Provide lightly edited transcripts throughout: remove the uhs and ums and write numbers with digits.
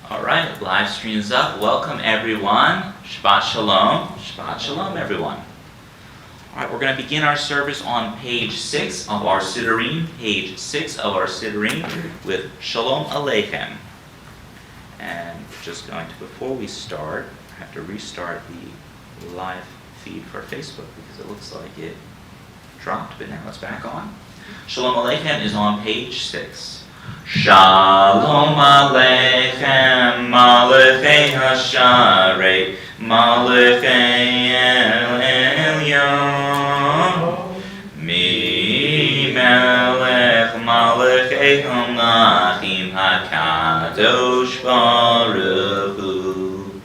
All right, live stream's up. Welcome everyone. Shabbat Shalom. Shabbat Shalom, everyone. All right, we're going to begin our service on page 6 of our Siddurim. Page 6 of our Siddurim with Shalom Aleichem. And we're just going to, before we start, I have to restart the live feed for Facebook because it looks like it dropped, but now it's back on. Shalom Aleichem is on page 6. Shalom Aleichem, Malachei Hasharei, Malachei El Elyon, Mi Melech Malachei Hamlachim HaKadosh Baruch Hu,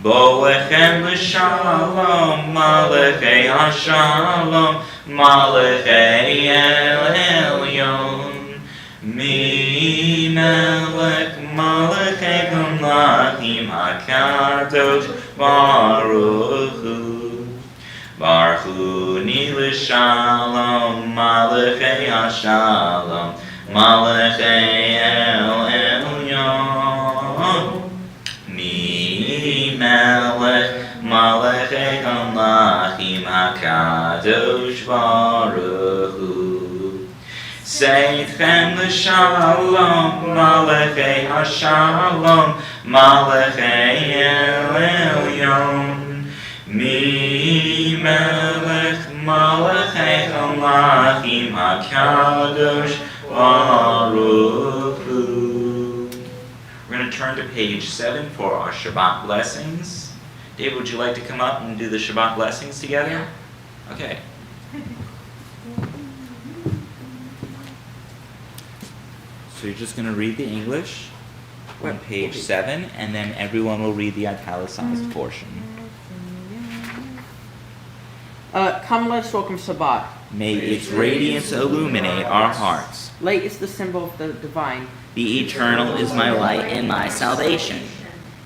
Boechem L'Shalom, Malachei HaShalom, Malachei El Elyon, Mi Melech Malachei Hamlachim HaKadosh Baruch Hu, Baruch Hu Ni L'Shalom, Malachei HaShalom, Malachei El Elyon, Mi Melech Malachei Hamlachim HaKadosh Baruch Hu. Seitchem l'shalom, Malachei HaShalom, Malachei El Elyon, Mi Melech Malachei Hamlachim HaKadosh Baruch Hu. We're going to turn to page 7 for our Shabbat blessings. David, would you like to come up and do the Shabbat blessings together? Okay. So you're just going to read the English on page 7, and then everyone will read the italicized portion. Come, let us welcome Shabbat. May its radiance illuminate our hearts. Light is the symbol of the divine. The eternal is my light and my salvation.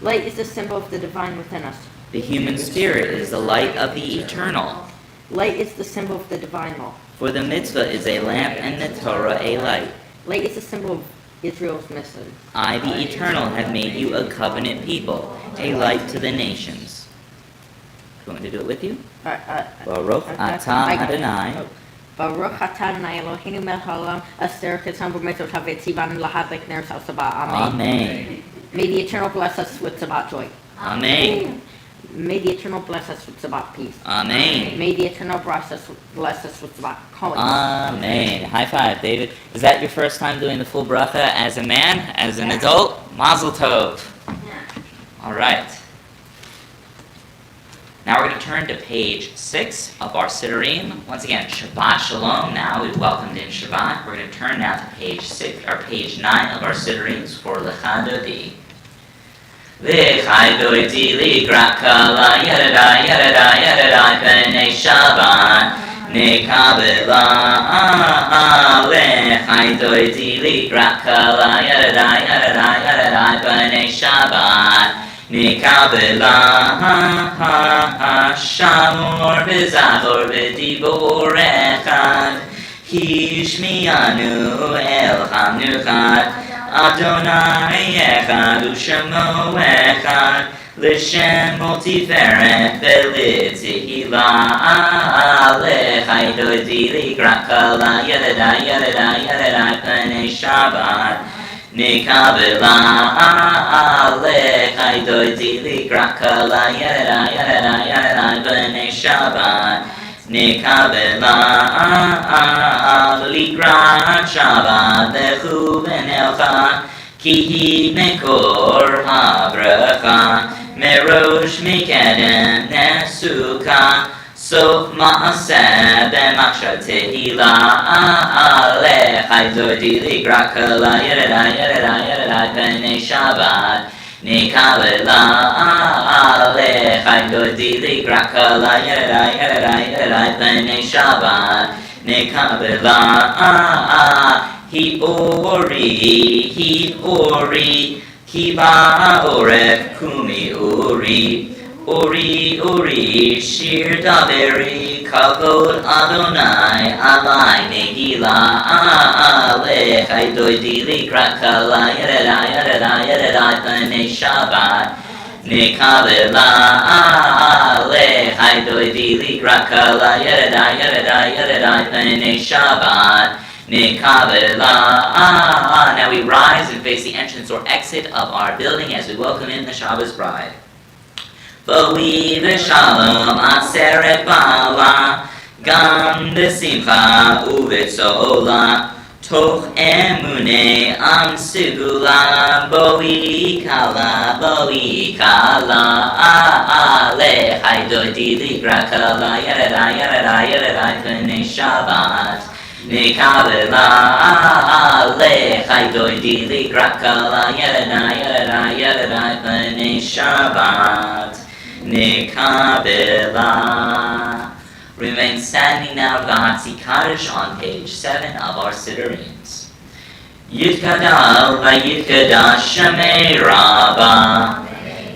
Light is the symbol of the divine within us. The human spirit is the light of the eternal. Light is the symbol of the divine law. For the mitzvah is a lamp and the Torah a light. Light is the symbol of Israel's mission. I, the Eternal, have made you a covenant people, a light to the nations. Do you want me to do it with you? Baruch atah Adonai. Baruch atah Adonai Eloheinu melech haolam asher ketzam b'mitzvotav v'tzivanu lahadlik ner shel Shabbat. Amen. May the Eternal bless us with Shabbat joy. Amen. May the Eternal bless us with Shabbat peace. Amen. May the Eternal bless us with Shabbat calling. Amen. High five, David. Is that your first time doing the full bracha as a man, as an adult? Mazel tov. All right. Now we're going to turn to page 6 of our Siddurim. Once again, Shabbat Shalom. Now we've welcomed in Shabbat. We're going to turn now to page 6 or page 9 of our Siddurim for Lecha Dodi. L'chai doiti l'ikra kala yadadai yadadai yadadai b'nei Shabbat nekabela. L'chai doiti l'ikra kala yadadai yadadai yadadai b'nei Shabbat nekabela. Shamor v'zachor v'dibor echad hishmianu el hamnuchat Adonai echad u'shemo echad l'shem tiferet v'litzihila. L'chai doiti l'ikra kala yadadai yadadai yadadai b'nei Shabbat nekabela. L'chai doiti l'ikra kala yadadai yadadai yadadai b'nei Shabbat nekabela. L'ikra Shabbat lechu v'nelcha ki hi mekor habracha merosh mikedem nesuka sof ma'aseh b'machshat tehila. L'chai doiti l'ikra kala yadadai yadadai yadadai b'nei Shabbat nekabela. L'chai doiti l'ikra kala yadadai yadadai yadadai b'nei Shabbat nekabela. Hi ori, ki ba'oref kumi uri, Uri, Uri, Shir Daveri, Kavod Adonai, Alai Negila, Alechai Doidili, Krakala, Yereda, B'nei Shabbat, Nekavela, Alechai Doidili, Krakala, Yereda, B'nei Shabbat, Nekavela. Now we rise and face the entrance or exit of our building as we welcome in the Shabbos bride. B'wi v'shalom aseret bala, gam b'simcha u'v'tzola, toch emunei am sigula, b'wi kala, alechai doidi likra kala, yereda, b'nei Shabbat. Nekavela, alechai doidi likra kala, yereda, b'nei Shabbat. Nekavela. Remain standing now for the Hatzi Kaddish on page 7 of our Siddureens. Yitkadal v'yitkadash Shemei Rabba,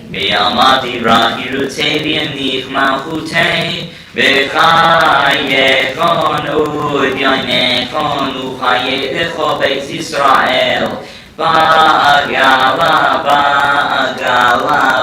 B'yamati rahirutei v'yanich malchutei, B'chayechon u'v'yanechon u'chayedecho Beis Yisrael, Ba'agala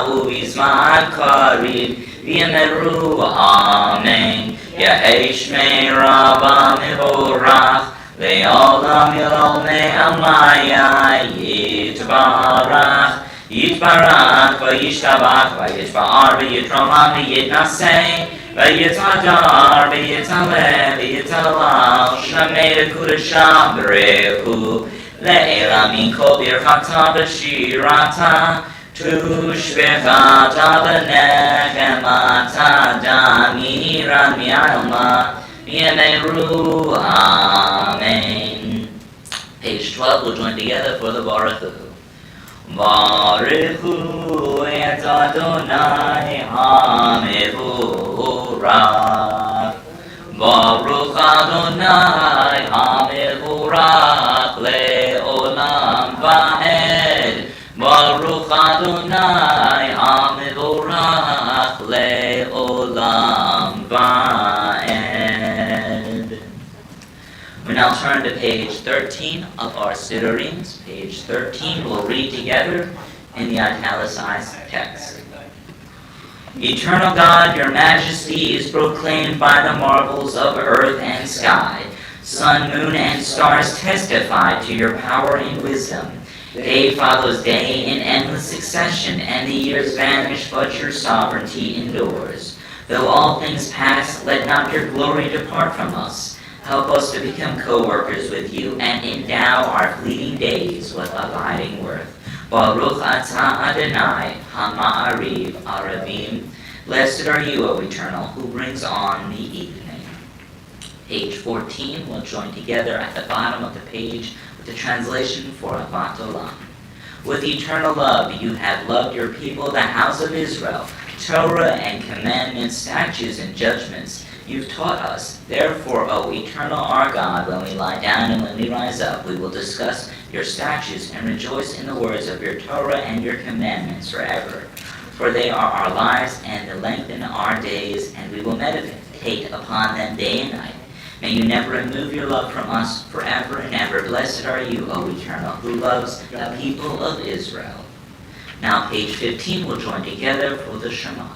u'bizman karib v'yemeru amen. Yehei shmei Rabba mevorach le'olam yolmei amaya yitbarach v'yishtabach v'yishba'ar v'yitramam v'yitnasei v'yitadar v'yitaleh v'yitalal shemei l'kudasham b'rehu Le'ela min kol birchata b'shirata, tushbechata b'nechemata damiran mi'alma, v'yemeru amen. Page 12, we'll join together for the Baruch Hu. Baruch Hu et Adonai HaMevorach. Baruch Adonai HaMevorach le'olam va'ed. Baruch Adonai HaMevorach le'olam va'ed. We now turn to page 13 of our Siddureens. Page 13, we'll read together in the italicized text. Eternal God, your majesty is proclaimed by the marvels of earth and sky. Sun, moon, and stars testify to your power and wisdom. Day follows day in endless succession, and the years vanish, but your sovereignty endures. Though all things pass, let not your glory depart from us. Help us to become co-workers with you and endow our fleeting days with abiding worth. Baruch atah Adonai HaMa'ariv Aravim. Blessed are you, O Eternal, who brings on the evening. Page 14, we'll join together at the bottom of the page with the translation for Avat Olam. With eternal love you have loved your people, the house of Israel. Torah and commandments, statutes and judgments you've taught us. Therefore, O eternal our God, when we lie down and when we rise up, we will discuss your statutes and rejoice in the words of your Torah and your commandments forever. For they are our lives and they lengthen our days, and we will meditate upon them day and night. May you never remove your love from us forever and ever. Blessed are you, O Eternal, who loves the people of Israel. Now, page 15, we'll join together for the Shema.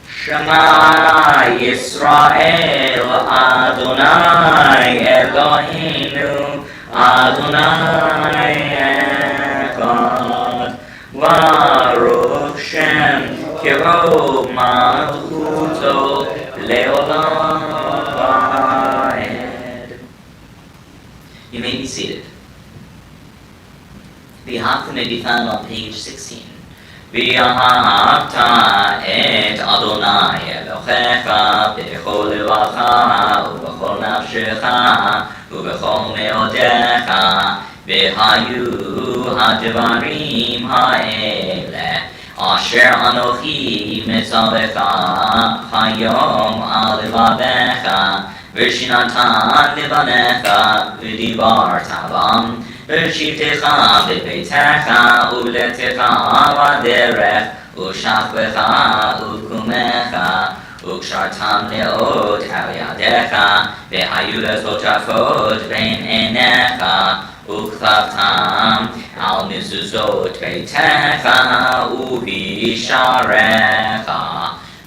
Shema Yisrael Adonai Eloheinu Adonai Echad Baruch Shem Kivod Malchuto Leolam Vaed. You may be seated. The Hakta may be found on page 16. V'ahavta et Adonai Elohecha b'chol levacha u'b'chol nafshecha u'b'chol meodecha v'hayu ha'devarim ha'eleh asher anochi mitzavecha hayom al levavecha v'shinatan levanecha v'dibarta bam בשבתך בביתך ובלתך בדרך ושכבך ובקומך וקשרתם לאות על ידיך והיו לטוטפות בין עיניך וכתבתם על מזוזות ביתך ובשעריך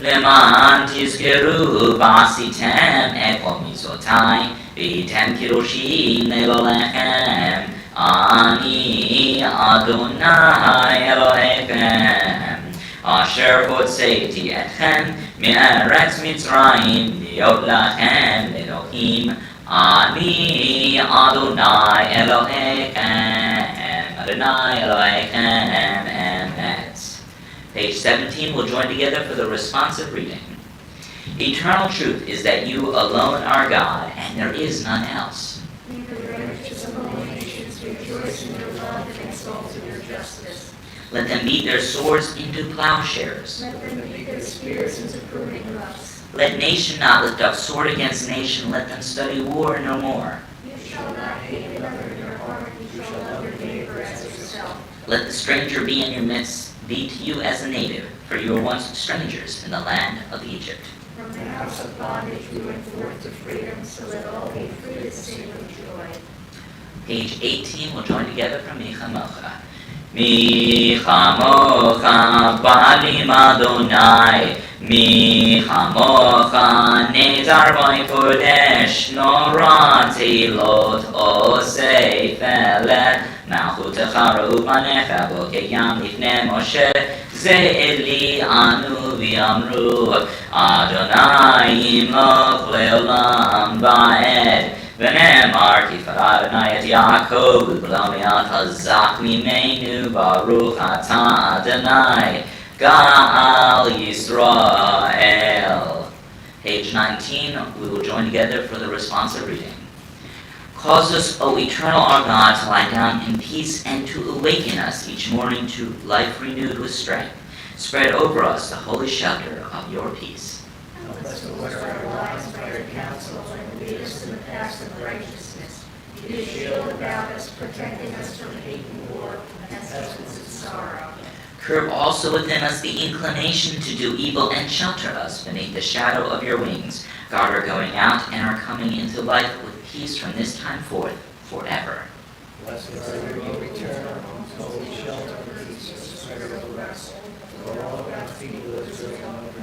למען תזכרו ועשיתם את כל מצוותיי והייתם קדושים לאלוהיכם אני אדוני אלוהיכם אשר הוצאתי אתכם מארץ מצרים להיות לכם אלוהים אני אדוני אלוהיכם אדוני אלוהיכם אמת. Page 17 will join together for the responsive reading. Eternal truth is that you alone are God, and there is none else. Let them beat their swords into plowshares. Let them beat their spears into pruning hooks. Let nation not lift up sword against nation, let them study war no more. You shall not hate another in your heart, you shall love your neighbor as yourself. Let the stranger be in your midst, be to you as a native, for you were once strangers in the land of Egypt. From the house of bondage we went forth to freedom, so let all be free to sing with joy. Page 18 will join together from Micha Mocha. Micha Mocha Balim Adonai Micha Mocha Nezar Boi Kodesh Norati Lot Osei Felet Malchutecha Ra'u Panecha Bo Keyam Lifnei Moshe Ze Eli Anu V'Amru Adonai Yimloch Le'olam Ba'ed ונאמר תפארת אדוני את יעקב ובלעמי החזק ממנו ברוך אתה אדוני גאל ישראל. Page 19, we will join together for the responsive reading. Cause us, O eternal our God, to lie down in peace and to awaken us each morning to life renewed with strength. Spread over us the holy shelter of your peace. Help us to order our lives by your counsel and lead us in the paths of righteousness. Be a shield about us, protecting us from hate and war, and substance and sorrow. Curb also within us the inclination to do evil and shelter us beneath the shadow of your wings. Guard our going out and our coming into life with peace from this time forth, forever. Blessed are you, O eternal, holy shelter of peace, spirit of rest. For all God's people Israel over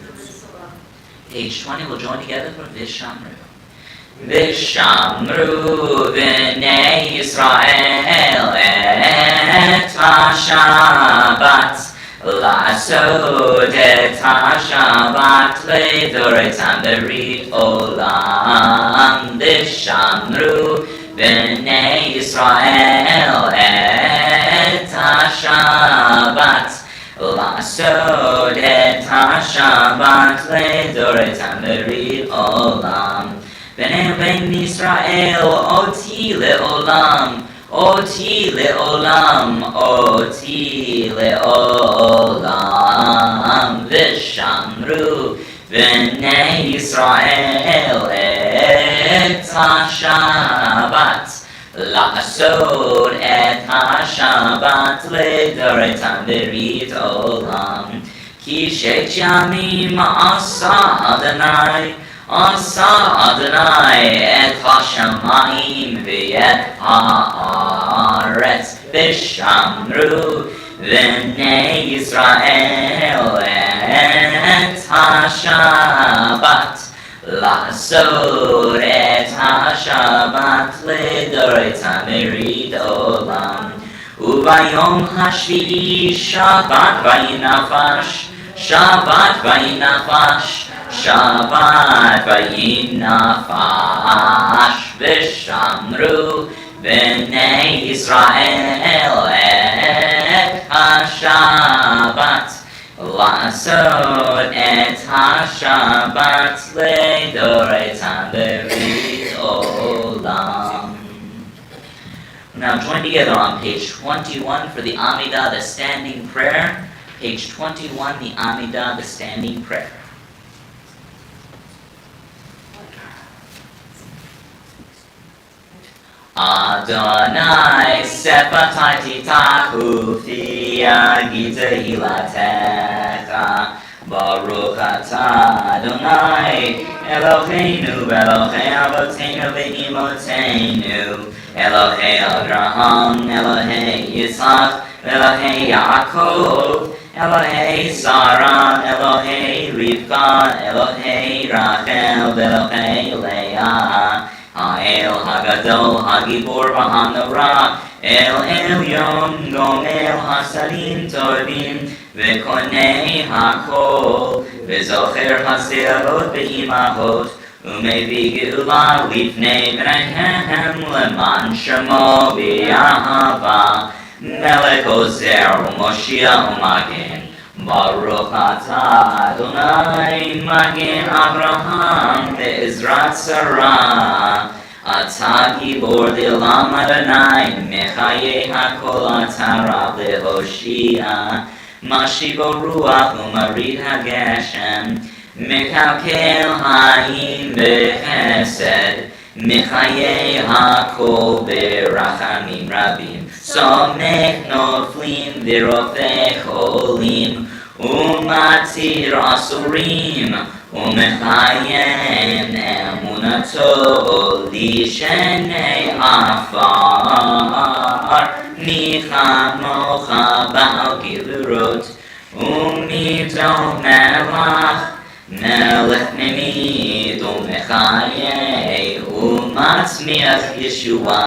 Jerusalem. Page 20 will join together for Vishamru. Vishamru v'nei Yisrael et ha-Shabbat לעשות את השבת לדורותם ברית עולם ושמרו בני ישראל את השבת לעשות את השבת לדורותם ברית עולם בני ישראל אותי לעולם אותי לעולם, אותי לעולם, ושמרו בני ישראל את השבת, לעשות את השבת לדורותם ברית עולם, כי שת ימים עשה אדוני עשה אדוני את השמיים ואת הארץ ושמרו בני ישראל את השבת לעשות את השבת לדורותם ברית עולם וביום השביעי שבת וינפש שבת וינפש Shabbat vayinafash v'shamru b'nei Yisrael et ha-Shabbat לעשות את השבת לדורותם ברית עולם. Now join together on page 21 for the Amidah, the standing prayer. Page 21, the Amidah, the standing prayer. Adonai sefatati tahu fi agite ilatecha. Baruch atah Adonai Eloheinu Elohei Avotenu ve'imotenu Elohei Abraham Elohei Yitzchak Elohei Yaakov Elohei Sarah Elohei Rivka Elohei Rachel Elohei Leah Ha'el Hagadol Hagibor V'Hanora El Elyon Gomel Hasadim Tovim V'konei HaKol V'zocher HaSe'arot Be'imahot U'mevii Geula Lifnei B'neihem Leman Shemo B'Yahava Melech Ozer U'Moshiach U'Magen Baruch atah Adonai Magen Abraham Ve'ezrat Sarah Atah Gibor D'Olam Adonai Mechayei HaKol Atah Rav Lehoshia Mashibo Ruach U'Marid HaGeshem Mekalkel Ha'im B'Chesed Mechayei HaKol B'Rachamim Rabim Somech Noflim V'Rofei Cholim U'Matir Asurim U'Mechayem Emunato Lishenei Afar Michamocha Ba'al Gilurot U'Midol Melach Melech Memid U'Mechayei U'Matzmiach Yeshua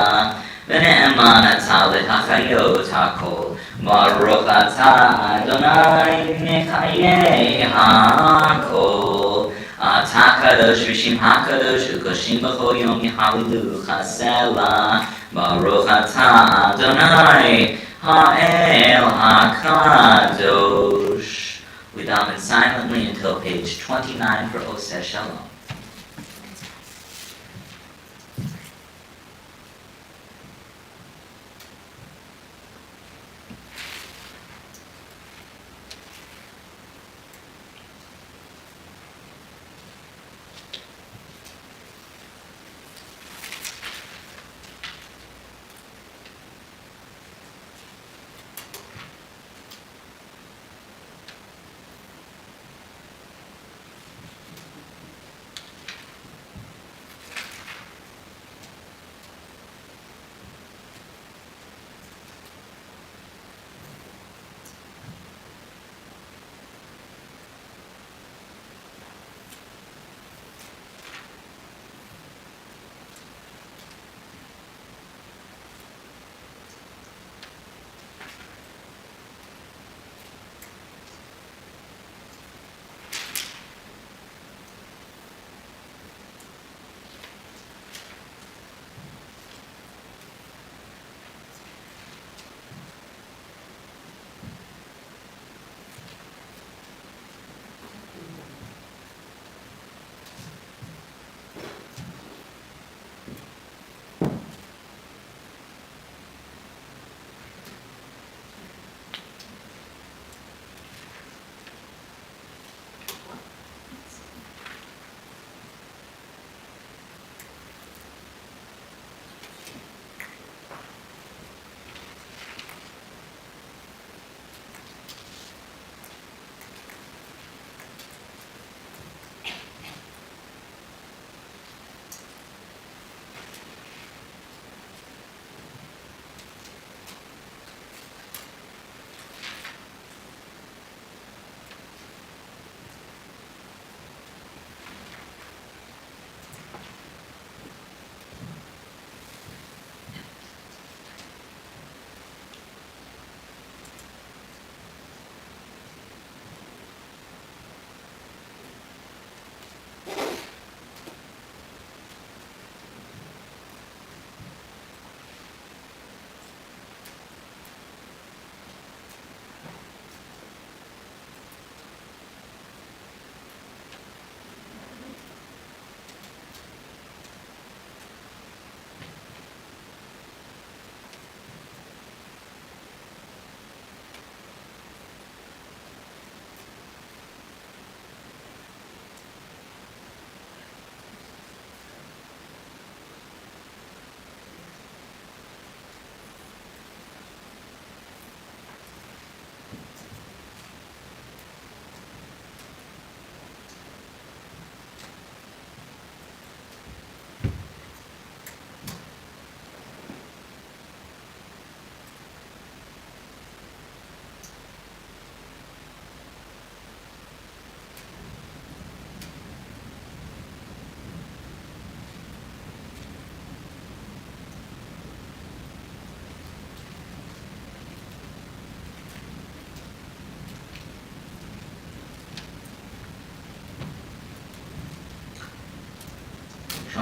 V'ne'eman atah l'hachayot hakol Baruch atah Adonai Mechayei hakol Atah kadosh v'shim hakadosh U'koshim b'chol yom yihalilu chasela Baruch atah Adonai Ha'el HaKadosh. We daven silently until page 29 for Oseh Shalom.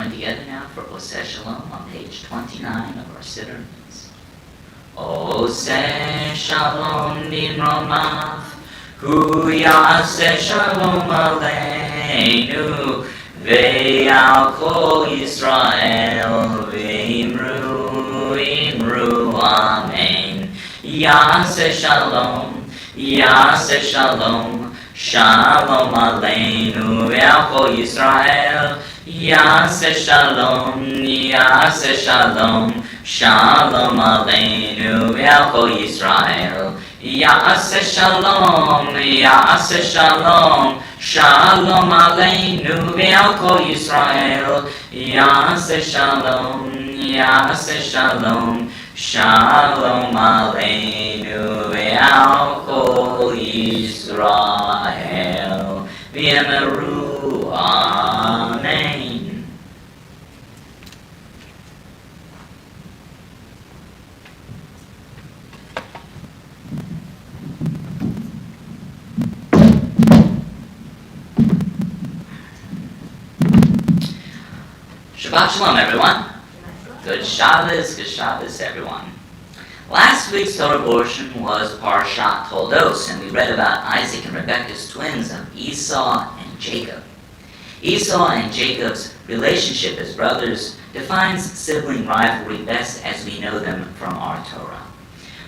join together now for Oseh Shalom on page 29 of our Siddur. Oseh Shalom Nimromav, Hu Yaseh Shalom Aleinu, Ve'al Kol Yisrael, Ve'imru, Imru, Amen. Yaseh Shalom, Yaseh Shalom, Shalom Aleinu, Ve'al Kol Yisrael, Yaseh Shalom, Yaseh Shalom, Shalom Aleinu, Ve'al Kol Yisrael, Yaseh Shalom, Yaseh Shalom, Shalom Aleinu, Ve'al Kol Yisrael, Yaseh Shalom, Yaseh Shalom, Shalom Aleinu, Ve'al Kol Yisrael, V'yemeru, Amen. Shabbat Shalom, everyone. Good Shabbos, everyone. Last week's Torah portion was Parshat Toldos, and we read about Isaac and Rebekah's twins of Esau and Jacob. Esau and Jacob's relationship as brothers defines sibling rivalry best as we know them from our Torah.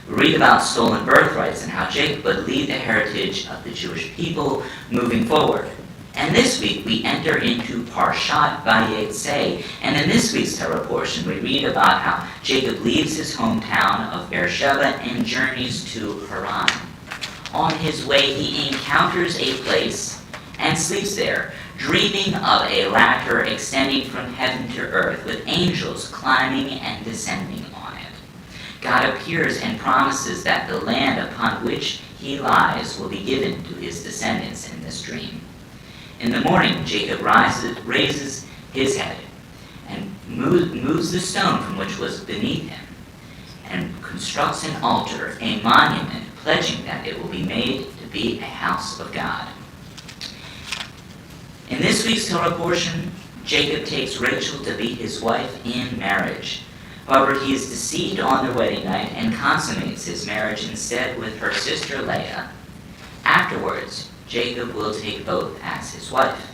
We read about stolen birthrights and how Jacob would lead the heritage of the Jewish people moving forward. And this week we enter into Parshat Vayetzeh, and in this week's Torah portion we read about how Jacob leaves his hometown of Beersheba and journeys to Haran. On his way he encounters a place and sleeps there, dreaming of a ladder extending from heaven to earth with angels climbing and descending on it. God appears and promises that the land upon which he lies will be given to his descendants in this dream. In the morning, Jacob raises his head and moves the stone from which was beneath him and constructs an altar, a monument, pledging that it will be made to be a house of God. In this week's Torah portion, Jacob takes Rachel to be his wife in marriage. However, he is deceived on their wedding night and consummates his marriage instead with her sister Leah. Afterwards, Jacob will take both as his wife.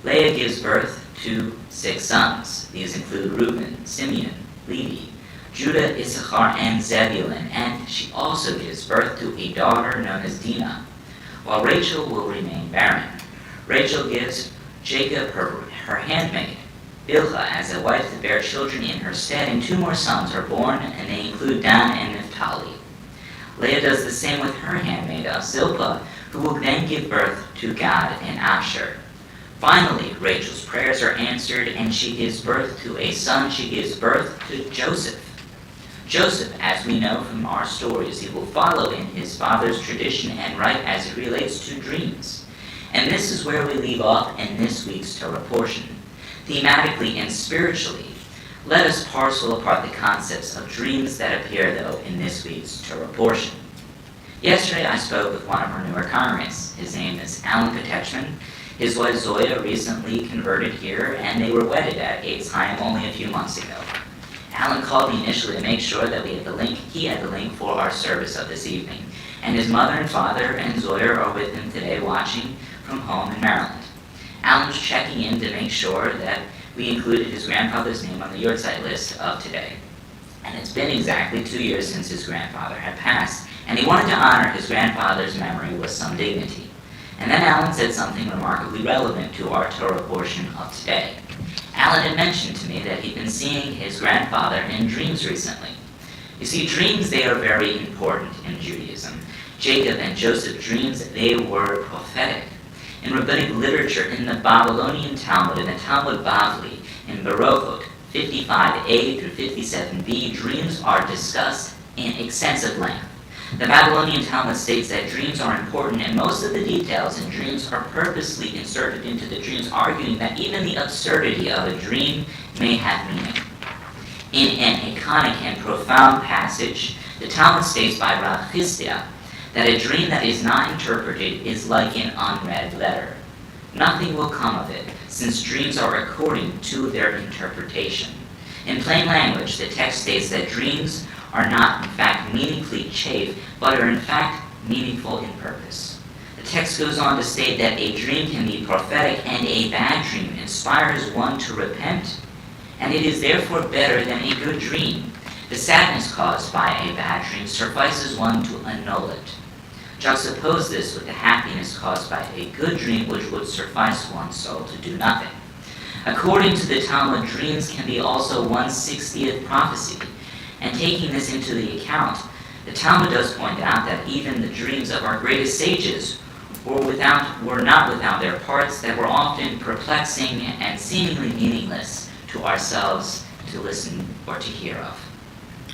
Leah gives birth to 6 sons. These include Reuben, Simeon, Levi, Judah, Issachar, and Zebulun, and she also gives birth to a daughter known as Dinah, while Rachel will remain barren. Rachel gives Jacob her handmaid, Bilhah, as a wife to bear children in her stead, and 2 more sons are born, and they include Dan and Naphtali. Leah does the same with her handmaid, Zilpah, who will then give birth to Gad and Asher. Finally, Rachel's prayers are answered, and she gives birth to a son. She gives birth to Joseph. Joseph, as we know from our stories, he will follow in his father's tradition and write as it relates to dreams. And this is where we leave off in this week's Torah portion. Thematically and spiritually, let us parcel apart the concepts of dreams that appear, though, in this week's Torah portion. Yesterday, I spoke with one of our newer congregants. His name is Alan Petechman. His wife Zoya recently converted here, and they were wedded at Eitz Chaim only a few months ago. Alan called me initially to make sure that he had the link for our service of this evening. And his mother and father and Zoya are with him today watching from home in Maryland. Alan was checking in to make sure that we included his grandfather's name on the Yortzeit list of today. And it's been exactly 2 years since his grandfather had passed, and he wanted to honor his grandfather's memory with some dignity. And then Alan said something remarkably relevant to our Torah portion of today. Alan had mentioned to me that he'd been seeing his grandfather in dreams recently. You see, dreams, they are very important in Judaism. Jacob and Joseph's dreams, they were prophetic. In rabbinic literature, in the Babylonian Talmud, in the Talmud Bavli, in Baruchot 55a through 57b, dreams are discussed in extensive length. The Babylonian Talmud states that dreams are important, and most of the details in dreams are purposely inserted into the dreams, arguing that even the absurdity of a dream may have meaning. In an iconic and profound passage, the Talmud states by Rav Chisda that a dream that is not interpreted is like an unread letter. Nothing will come of it, since dreams are according to their interpretation. In plain language, the text states that dreams are not in fact meaningfully chafe, but are in fact meaningful in purpose. The text goes on to state that a dream can be prophetic, and a bad dream inspires one to repent, and it is therefore better than a good dream. The sadness caused by a bad dream suffices one to annul it. Juxtapose this with the happiness caused by a good dream, which would suffice one's soul to do nothing. According to the Talmud, dreams can be also 1/60th prophecy, and taking this into the account, the Talmud does point out that even the dreams of our greatest sages were not without their parts, that were often perplexing and seemingly meaningless to ourselves to listen or to hear of.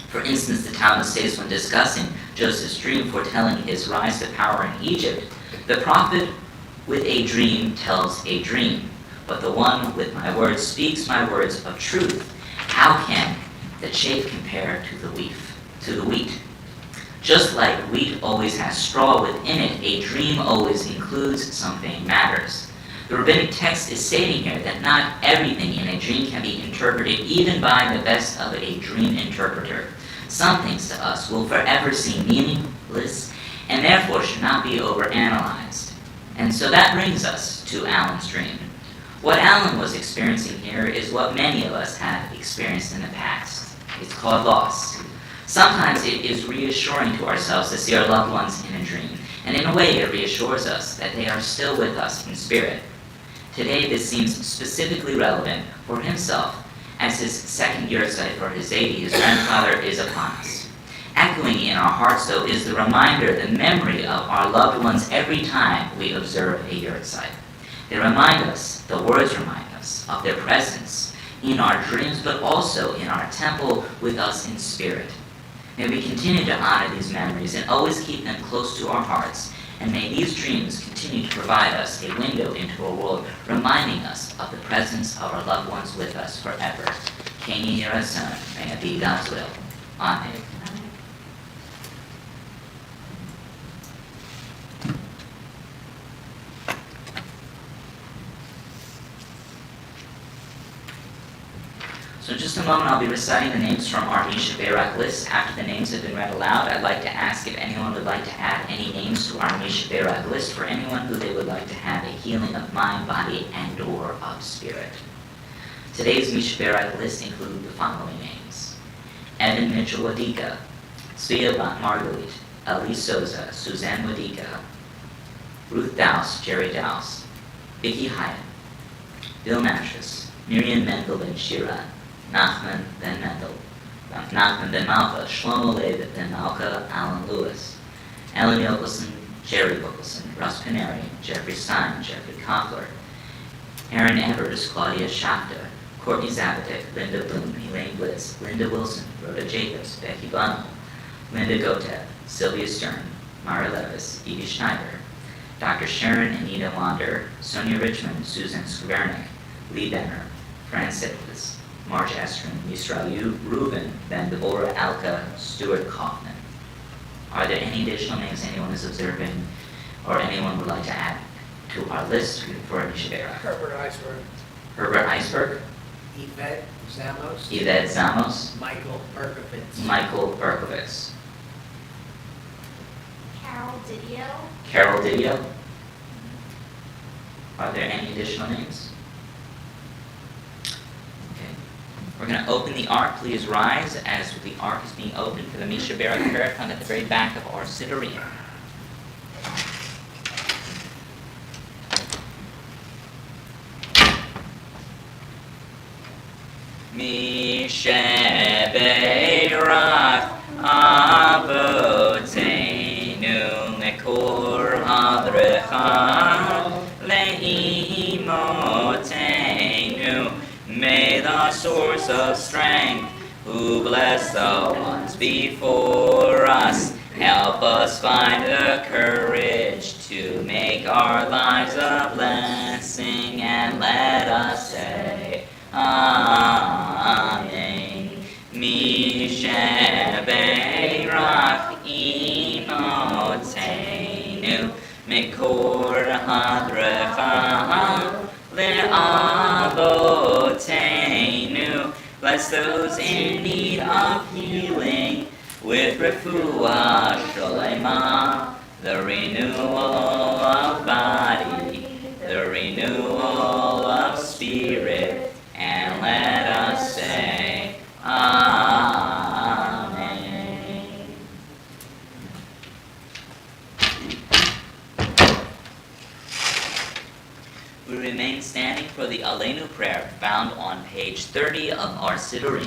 For instance, the Talmud states when discussing Joseph's dream foretelling his rise to power in Egypt, the prophet with a dream tells a dream, but the one with my words speaks my words of truth. How can the chaff compare to the wheat? Just like wheat always has straw within it, a dream always includes something matters. The rabbinic text is stating here that not everything in a dream can be interpreted even by the best of a dream interpreter. Some things to us will forever seem meaningless and therefore should not be overanalyzed. And so that brings us to Alan's dream. What Alan was experiencing here is what many of us have experienced in the past. It's called loss. Sometimes it is reassuring to ourselves to see our loved ones in a dream, and in a way it reassures us that they are still with us in spirit. Today this seems specifically relevant for himself, as his second yahrzeit for his 80, his grandfather, is upon us. Echoing in our hearts, though, is the reminder, the memory of our loved ones every time we observe a yahrzeit. They remind us, the words remind us, of their presence in our dreams, but also in our temple with us in spirit. May we continue to honor these memories and always keep them close to our hearts, and may these dreams continue to provide us a window into a world reminding us of the presence of our loved ones with us forever. Kenyi Yerason, may it be God's will. Amen. So in just a moment, I'll be reciting the names from our Misha Berak list. After the names have been read aloud, I'd like to ask if anyone would like to add any names to our Misha Berak list for anyone who they would like to have a healing of mind, body, and or of spirit. Today's Misha Berak list include the following names: Evan Mitchell Wadika, Svea Bat Margalit, Elise Souza, Suzanne Wadika, Ruth Douse, Jerry Douse, Vicky Hyatt, Bill Mattress, Miriam Mendel Ben Shira, Nachman Ben Mendel, Nachman Ben Malka, Shlomo Leib Ben Malka, Alan Lewis, Ellen Yokelson, Jerry Yokelson, Russ Pineri, Jeffrey Stein, Jeffrey Koffler, Aaron Evers, Claudia Schafter, Courtney Zabatek, Linda Bloom, Elaine Blitz, Linda Wilson, Rhoda Jacobs, Becky Bunnell, Linda Gotev, Sylvia Stern, Mara Levis, Evie Schneider, Dr. Sharon Anita Wander, Sonia Richmond, Susan Skvernik, Lee Benner, Fran Sitlis, Marge Estrin, Yisrael Reuben, Ben Deborah Alka, Stuart Kaufman. Are there any additional names anyone is observing or anyone would like to add to our list for Misha Berak? Herbert Iceberg, Herbert Iceberg, Yvette Zamos, Yvette Zamos, Michael Berkovitz, Michael Berkovitz, Carol Didio, Carol Didio. Are there any additional names? Okay. We're going to open the ark. Please rise as the ark is being opened for the Misha Berak prayer found at the very back of our Siddurim. Misha Berak Avotenu Mekor Havrecha Leimotenu. May the source of strength, who bless the ones before us, help us find the courage to make our lives a blessing, and let us say Amen. Misha Berak Imotenu Mekor Hadrecha bless those in need of healing with refuah sholema, the renewal of body, the renewal of spirit, and let us say, Amen. We remain standing for the Aleinu prayer found on page 30 of our Siddurim.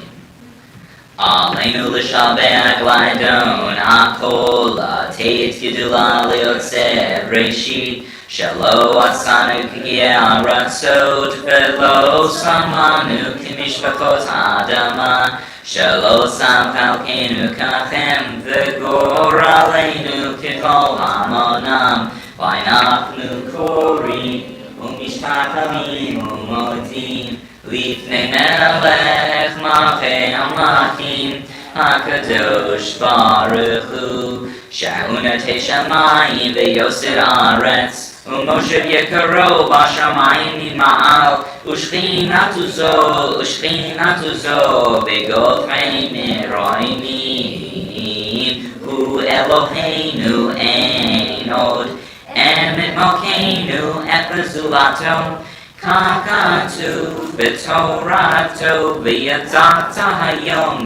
Aleinu l'shabeach l'adon hakol teit gedula liyotzeh breshit shelo asanu k'ge'aratzot velo samanu k'mishpachot ha'adama shelo sam chalkeinu kachem v'goraleinu k'kol hamonam v'anachnu korim ומשפטים ומודים לפני מלך מלכי המלכים הקדוש ברוך הוא שעונתי שמיים ויוסר הארץ ומושב יקרו בשמיים ממעל ושכינת עוזו בגופי מרוממים הוא אלוהינו אין עוד Emet Malkeinu et Bezulato Kakatu B'Torato V'yadata Hayom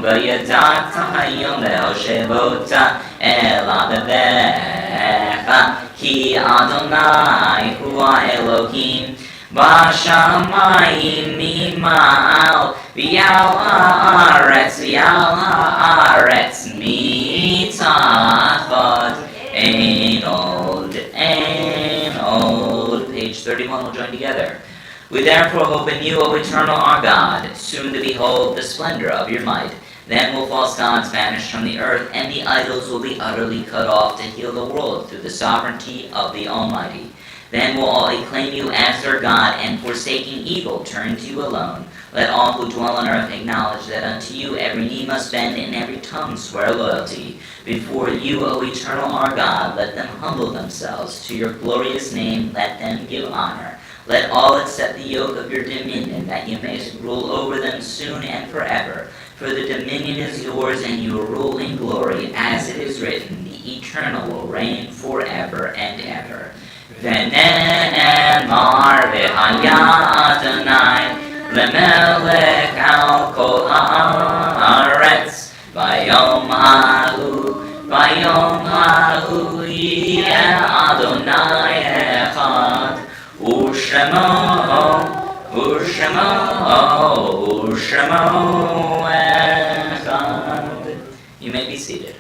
El Shevota El Abevecha Ki Adonai Hua Elohim B'Shamayim Mima'al V'yal ha'aretz mitachot Ein old. Page 31 will join together. We therefore hope in you, O eternal our God, soon to behold the splendor of your might. Then will false gods vanish from the earth, and the idols will be utterly cut off to heal the world through the sovereignty of the Almighty. Then will all acclaim you as their God, and forsaking evil, turn to you alone. Let all who dwell on earth acknowledge that unto you every knee must bend and every tongue swear loyalty. Before you, O eternal our God, let them humble themselves. To your glorious name let them give honor. Let all accept the yoke of your dominion, that you may rule over them soon and forever. For the dominion is yours, and you will rule in glory, as it is written, the eternal will reign forever and ever. V'ne'emar v'haya Adonai lemelech al kol haaretz vayom hahu yeh Adonai echad u'shemo echad. You may be seated.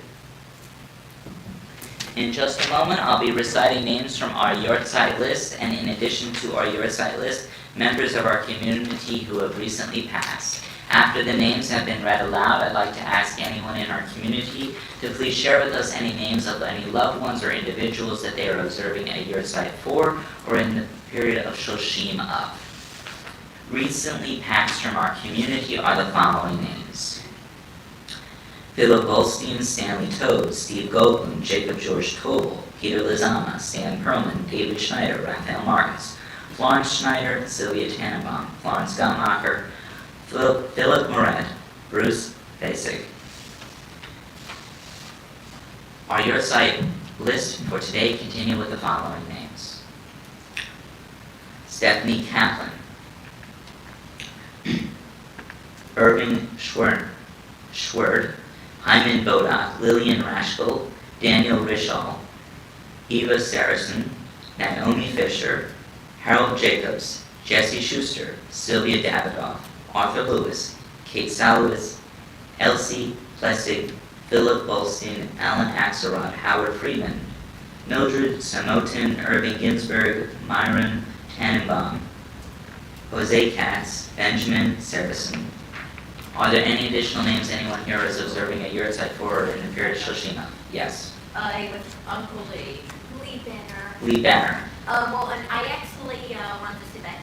In just a moment, I'll be reciting names from our Yortzeit list, and in addition to our Yortzeit list, members of our community who have recently passed. After the names have been read aloud, I'd like to ask anyone in our community to please share with us any names of any loved ones or individuals that they are observing a Yortzeit for, or in the period of Shoshim up. Recently passed from our community are the following names: Philip Goldstein, Stanley Toad, Steve Goldblum, Jacob George Tobel, Peter Lizama, Stan Perlman, David Schneider, Raphael Marcus, Florence Schneider, Sylvia Tannenbaum, Florence Guttmacher, Philip Moret, Bruce Basig. Our Yortzeit list for today continue with the following names: Stephanie Kaplan, Irving Schwerd, Hyman Bodak, Lillian Raschel, Daniel Rishal, Eva Saracen, Naomi Fisher, Harold Jacobs, Jesse Schuster, Sylvia Davidoff, Arthur Lewis, Kate Salowitz, Elsie Plessig, Philip Bolstein, Alan Axelrod, Howard Freeman, Mildred Samotin, Irving Ginsberg, Myron Tannenbaum, Jose Katz, Benjamin Servison. Are there any additional names anyone here is observing a Yortzeit for in the period of Shoshima? Yes. With Uncle Lee. Lee Banner. Lee Banner. Well, and I actually wanted to say that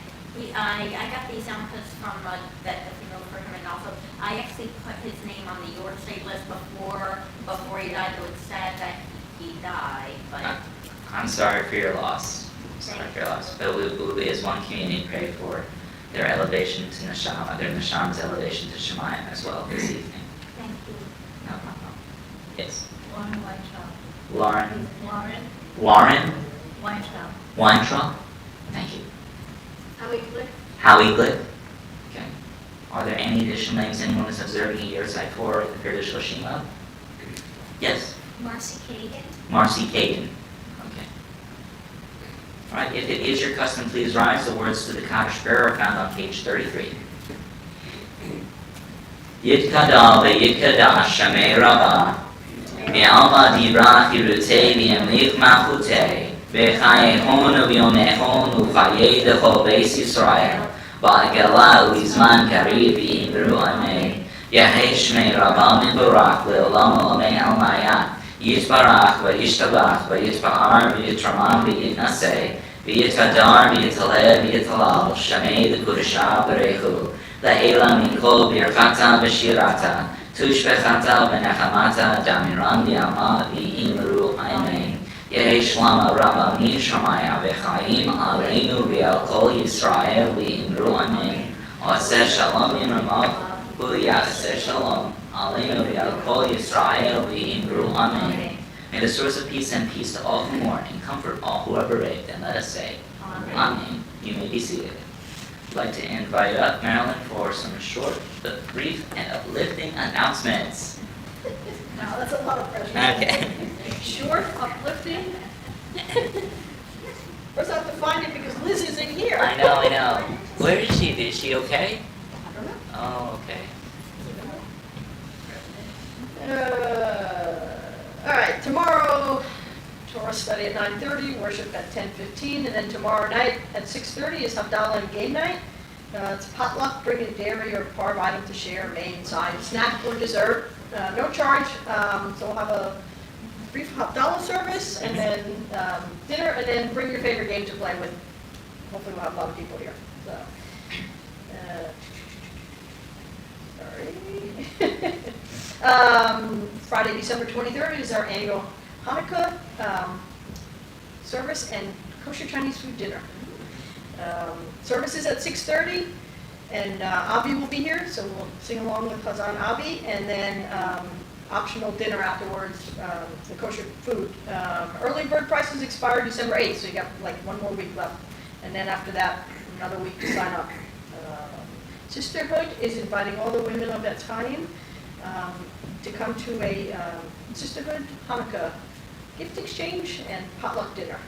I got these yarmulkes from that funeral for him, and also I actually put his name on the Yortzeit list before he died. So it's sad that he died, but I'm sorry for your loss. Sorry for your loss. But we as one community pray for their elevation to Neshama, their Neshama's elevation to Shemayim as well this evening. Thank you. No problem. Yes. Lauren Weintraub. Lauren. Lauren Weintraub. Weintraub. Thank you. Howie Glick. Howie Glick. Okay. Are there any additional names anyone is observing a year side for the Kurdish Shema? Yes. Marcy Kagan. Marcy Caden. Okay. All right, if it is your custom, please rise. The words to the Kaddish prayer are found on page 33. Yitkada v'yitkadash Shamei Rabbah V'alma dibra chirutei v'yamlich malchutei V'chayehon v'yomehon u'chayei d'chol beis Yisrael V'agala u'izman karib v'yimru amei Yahei Shmei Rabbah mibarach le'olam olamei almayat Yitbarach v'yishtabach v'yitba'ar v'yitramam v'yitnaseh V'yitadar v'yitaleh v'yitalal Shamei d'kudashah v'reichu La'ela min kol birchata v'shirata Tushbechata v'nechamata damiram v'yama v'yimru amen Yehi shlama rabba min shamaya v'chaim aleinu v'al kol Yisrael v'yimru amen Oseh shalom yimramav v'yachseh shalom Aleinu v'al kol Yisrael v'yimru amen. May the source of peace send peace to all who mourn and comfort all who are bereaved, and let us say, Amen. You may be seated. I'd like to invite up Marilyn for some short, but brief, and uplifting announcements. Now, that's a lot of pressure. Okay. Short, uplifting. First I have to find it because Liz isn't here. I know. Where is she? Is she okay? I don't know. Oh, okay. All right, tomorrow, Torah study at 9:30, worship at 10:15, and then tomorrow night at 6:30 is Havdalah and game night. It's potluck, bring a dairy or carb item to share, main, side, snack, or dessert. No charge, so we'll have a brief Havdalah service, and then dinner, and then bring your favorite game to play with. Hopefully we'll have a lot of people here. So, sorry. Friday, December 23rd is our annual Hanukkah service and kosher Chinese food dinner. Services at 6:30, and Avi will be here, so we'll sing along with Chazan Avi, and then optional dinner afterwards, the kosher food. Early bird prices expire December 8th, so you got like one more week left, and then after that, another week to sign up. Sisterhood is inviting all the women of that time to come to a Sisterhood Hanukkah gift exchange and potluck dinner.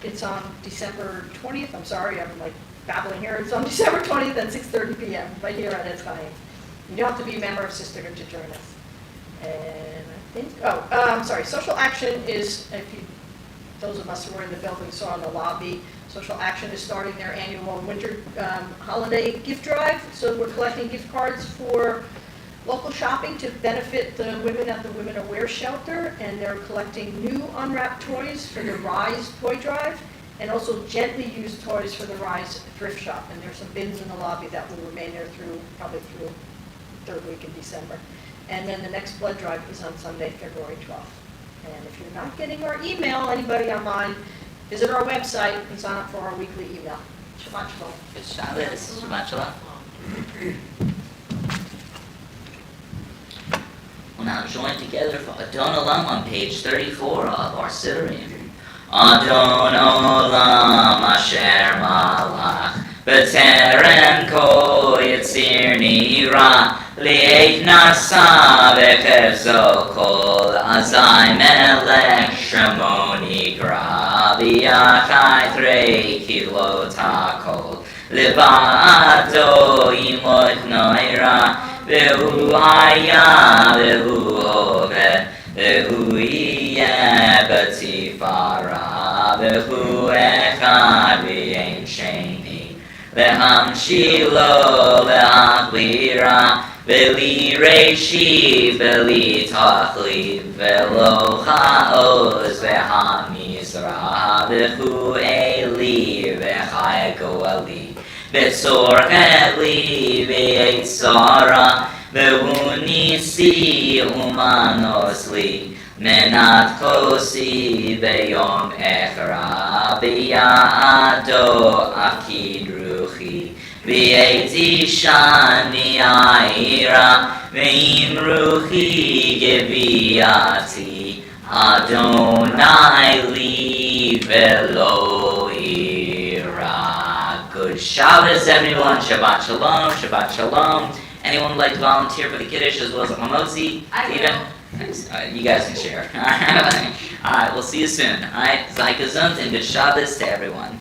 It's on December 20th. I'm sorry, I'm like babbling here. It's on December 20th at 6:30 p.m. right here at Etzchaim. You don't have to be a member of Sisterhood to join us. And I think, sorry, social action is, those of us who were in the building saw in the lobby, Social Action is starting their annual winter holiday gift drive. So we're collecting gift cards for local shopping to benefit the women at the Women Aware Shelter, and they're collecting new unwrapped toys for the Rise toy drive, and also gently used toys for the Rise thrift shop. And there's some bins in the lobby that will remain there probably through third week in December. And then the next blood drive is on Sunday, February 12th. And if you're not getting our email, anybody online, visit our website and sign up for our weekly email. Shabbat shalom. Good Shabbos. Shabbat shalom. We'll now join together for Adon Olam on page 34 of our Siddurim. Adon Olam Asher Malach B'terem Kol Yitzir Nira Li'et Nasa V'chevzo Kol Azai Melech Shemo Nigra V'yachai Trei Kilot HaKol Levado Imot Noira Vehu haya, vehu ove, vehu yeh b'tzifara, vehu echad v'yein sheni, v'hamshilo v'achvira, v'li reishi, v'li tachli, v'lo cha'oz v'hamizra, vehu eli, v'chai goali. V'tzorchet li v'yitzara v'hunisi umanos li menat kosi v'yom echra v'ya'ado akid ruchi V'yeti shani aira, ve'im ruchi geviati, Adonai li velo ira. Good Shabbos, everyone. Shabbat shalom, Shabbat shalom. Anyone would like to volunteer for the Kiddush as well as the Hamotzi? I will. Stephen? Thanks. You guys can share. Alright, we'll see you soon. Alright, Zai Gesund and good Shabbos to everyone.